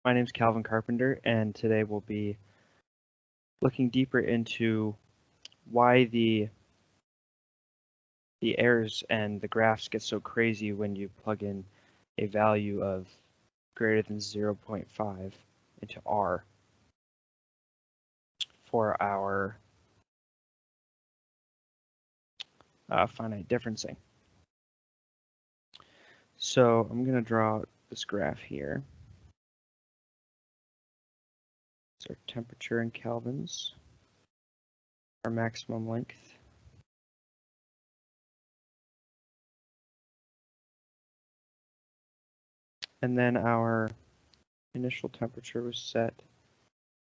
My name is Calvin Carpenter, and today we'll be looking deeper into why the errors and the graphs get so crazy when you plug in a value of greater than 0.5 into R for our finite differencing. So I'm going to draw this graph here. It's our temperature in kelvins, our maximum length, and then our initial temperature was set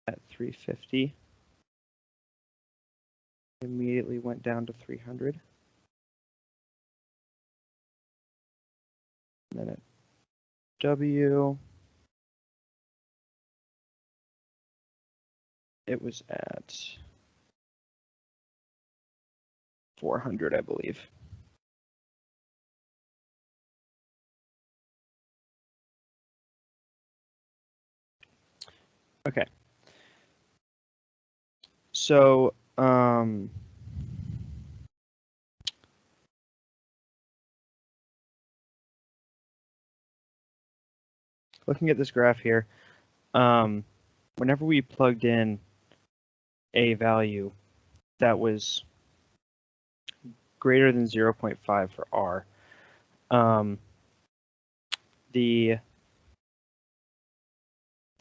at 350. Immediately went down to 300. And then at W, it was at 400, I believe. Okay. So, looking at this graph here, whenever we plugged in a value that was greater than 0.5 for R, the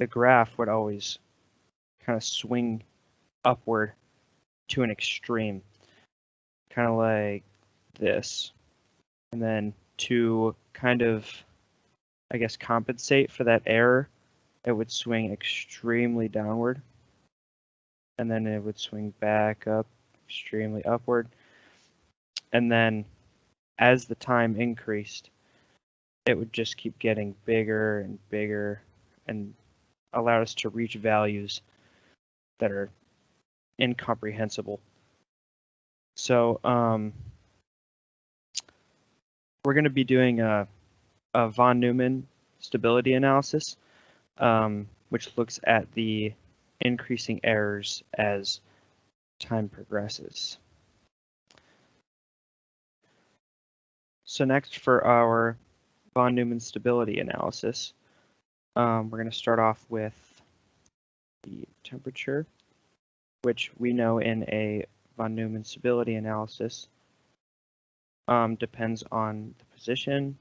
graph would always kind of swing upward to an extreme, kind of like this. And then to kind of, I guess, compensate for that error, it would swing extremely downward. And then it would swing back up extremely upward. And then as the time increased, it would just keep getting bigger and bigger and allow us to reach values that are incomprehensible. So we're going to be doing a von Neumann stability analysis, which looks at the increasing errors as time progresses. So next, for our von Neumann stability analysis, we're going to start off with the temperature, which we know in a von Neumann stability analysis depends on the position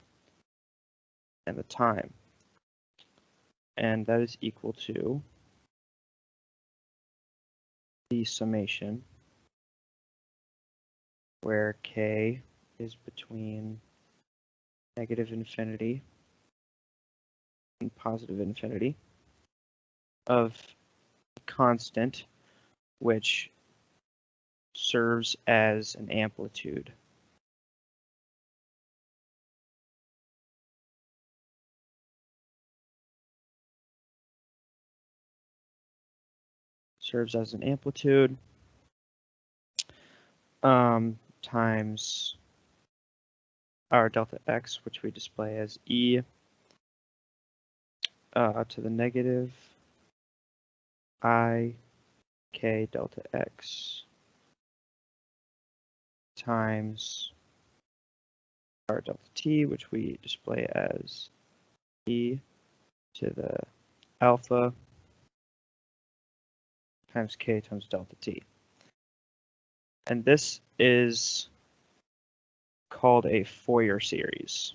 and the time. And that is equal to the summation, where K is between negative infinity and positive infinity, of constant, which serves as an amplitude. Serves as an amplitude times our delta x, which we display as e to the negative I k delta x times our delta t, which we display as e to the alpha times k times delta t. And this is called a Fourier series.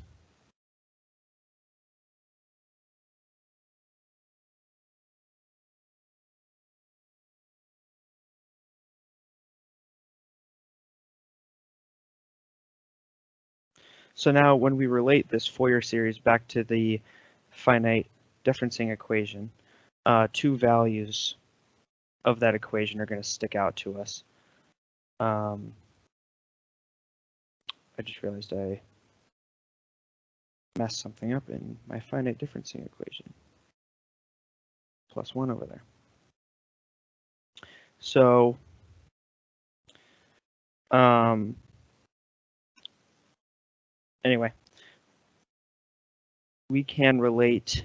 So now when we relate this Fourier series back to the finite differencing equation, two values of that equation are going to stick out to us. I just realized I messed something up in my finite differencing equation. +1 over there. So anyway, we can relate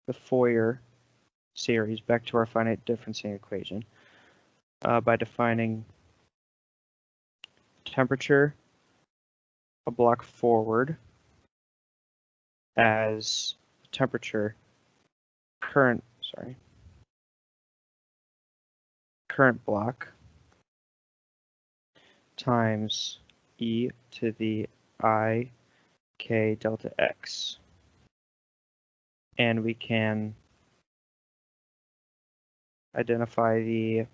the Fourier series back to our finite differencing equation by defining temperature a block forward as temperature current block times e to the I k delta x. And we can identify the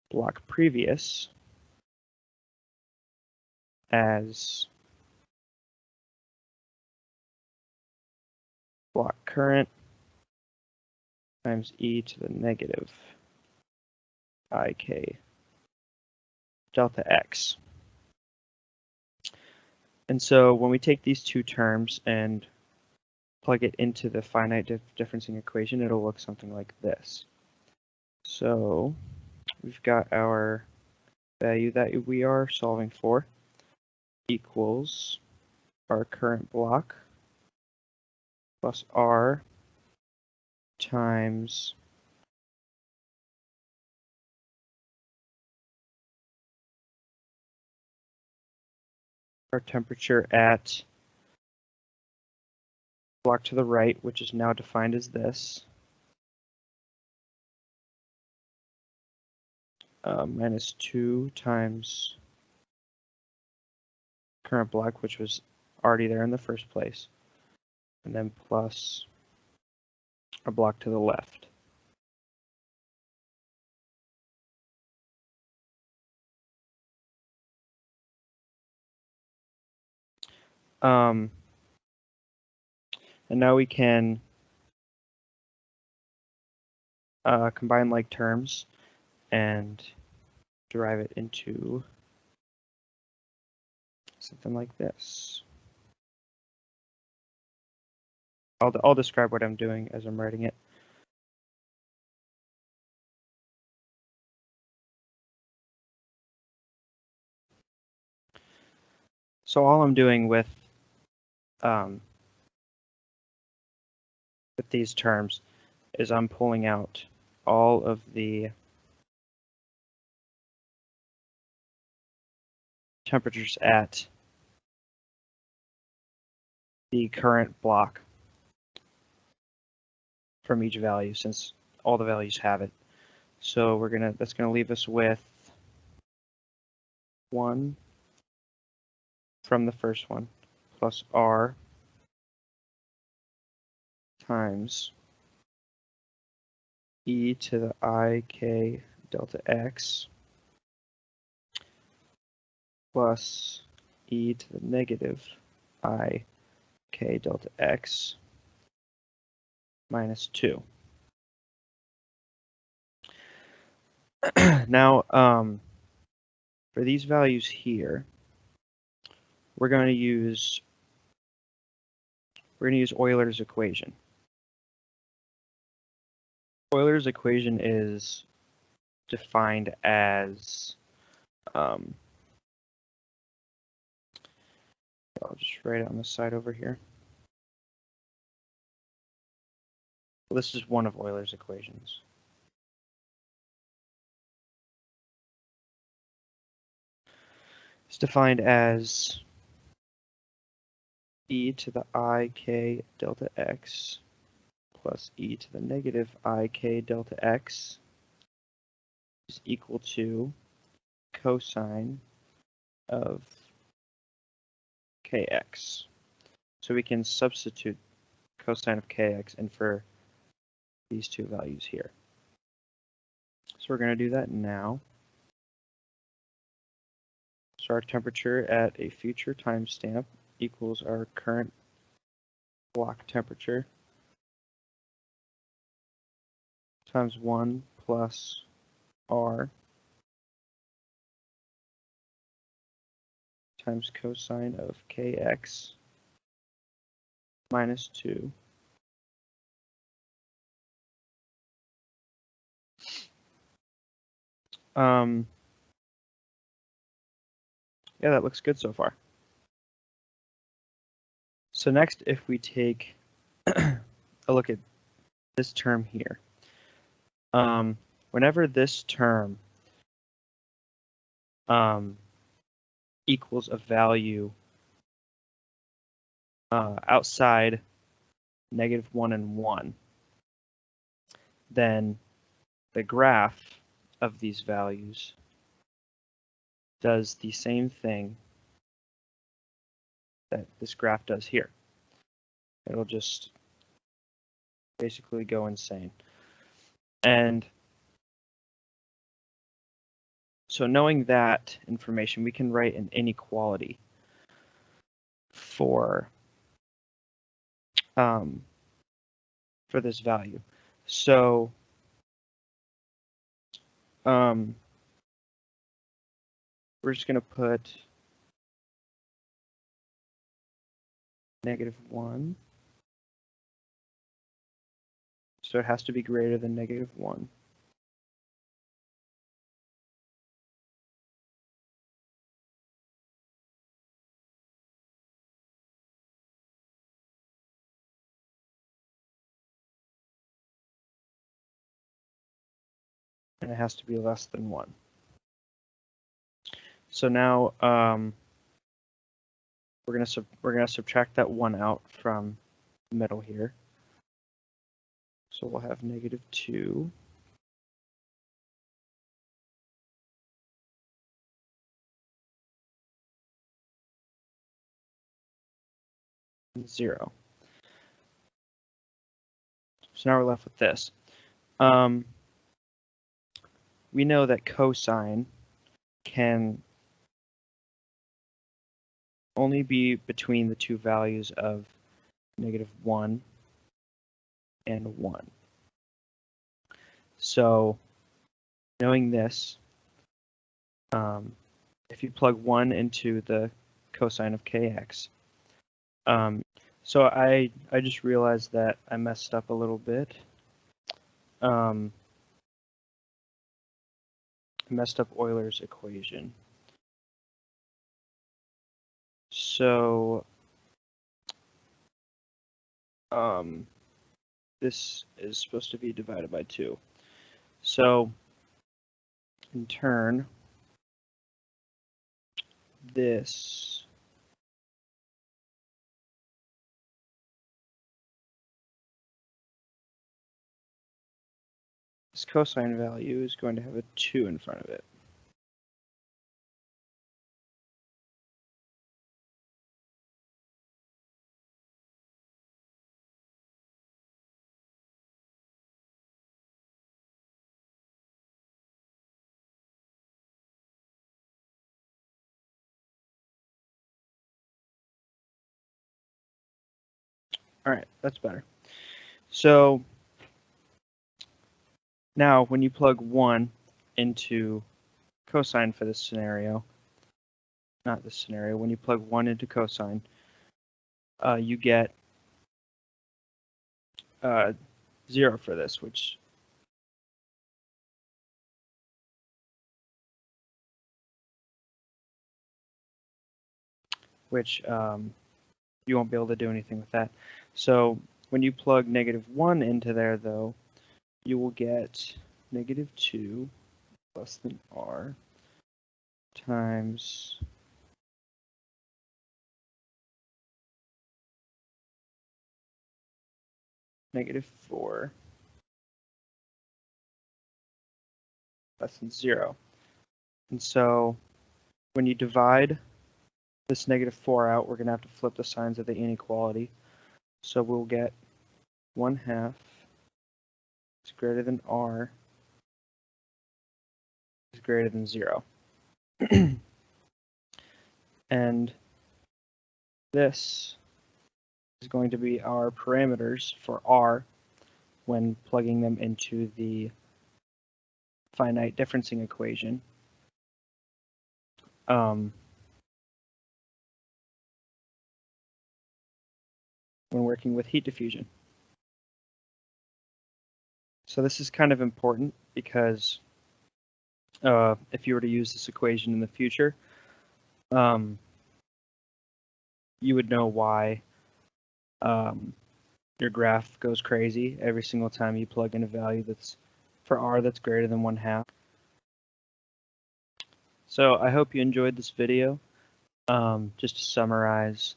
block previous as block current times e to the negative I k delta x. And so when we take these two terms and plug it into the finite differencing equation, it'll look something like this. So we've got our value that we are solving for equals our current block plus R times our temperature at block to the right, which is now defined as this, minus 2 times current block, which was already there in the first place, and then plus a block to the left. And now we can combine like terms and derive it into something like this. I'll describe what I'm doing as I'm writing it. So all I'm doing with these terms is I'm pulling out all of the temperatures at the current block from each value, since all the values have it. So that's gonna leave us with 1 from the first one plus R times e to the I k delta x plus e to the negative I k delta x minus 2. Now, for these values here, we're going to use Euler's equation. Euler's equation is defined as I'll just write it on the side over here. Well, this is one of Euler's equations. It's defined as e to the I k delta x plus e to the negative I k delta x is equal to cosine of kx. So we can substitute cosine of kx in for these two values here. So we're going to do that now. So our temperature at a future timestamp equals our current block temperature times 1 plus R times cosine of kx minus 2 yeah, that looks good so far. So next, if we take a look at this term here. Whenever this term equals a value outside -1 and 1, then the graph of these values does the same thing that this graph does here. It'll just basically go insane. And so knowing that information, we can write an inequality for this value. So we're just going to put -1. So it has to be greater than -1. And it has to be less than 1. So now we're gonna subtract that 1 out from the middle here. So we'll have -2 and 0. So now we're left with this. We know that cosine can only be between the two values of -1 and 1. So knowing this, if you plug 1 into the cosine of kx, so I just realized that I messed up a little bit. I messed up Euler's equation. So this is supposed to be divided by 2. So in turn, this cosine value is going to have a 2 in front of it. All right, that's better. So now when you plug 1 into cosine for this scenario, not this scenario, when you plug 1 into cosine, you get 0 for this, which you won't be able to do anything with that. So when you plug -1 into there, though, you will get -2 less than r times -4 less than 0. And so when you divide this -4 out, we're going to have to flip the signs of the inequality. So we'll get 1/2 is greater than r is greater than 0. And this is going to be our parameters for r when plugging them into the finite differencing equation. When working with heat diffusion. So this is kind of important because if you were to use this equation in the future, you would know why your graph goes crazy every single time you plug in a value that's for r that's greater than 1/2. So I hope you enjoyed this video. Just to summarize,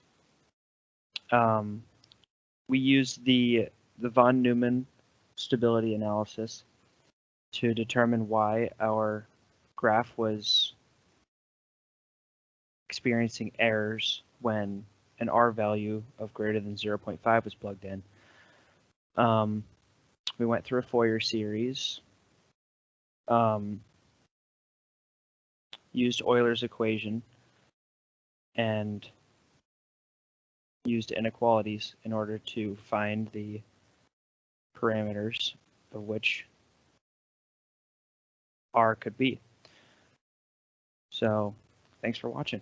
we used the von Neumann stability analysis to determine why our graph was experiencing errors when an r value of greater than 0.5 was plugged in. We went through a Fourier series, used Euler's equation, and used inequalities in order to find the parameters of which r could be. So thanks for watching.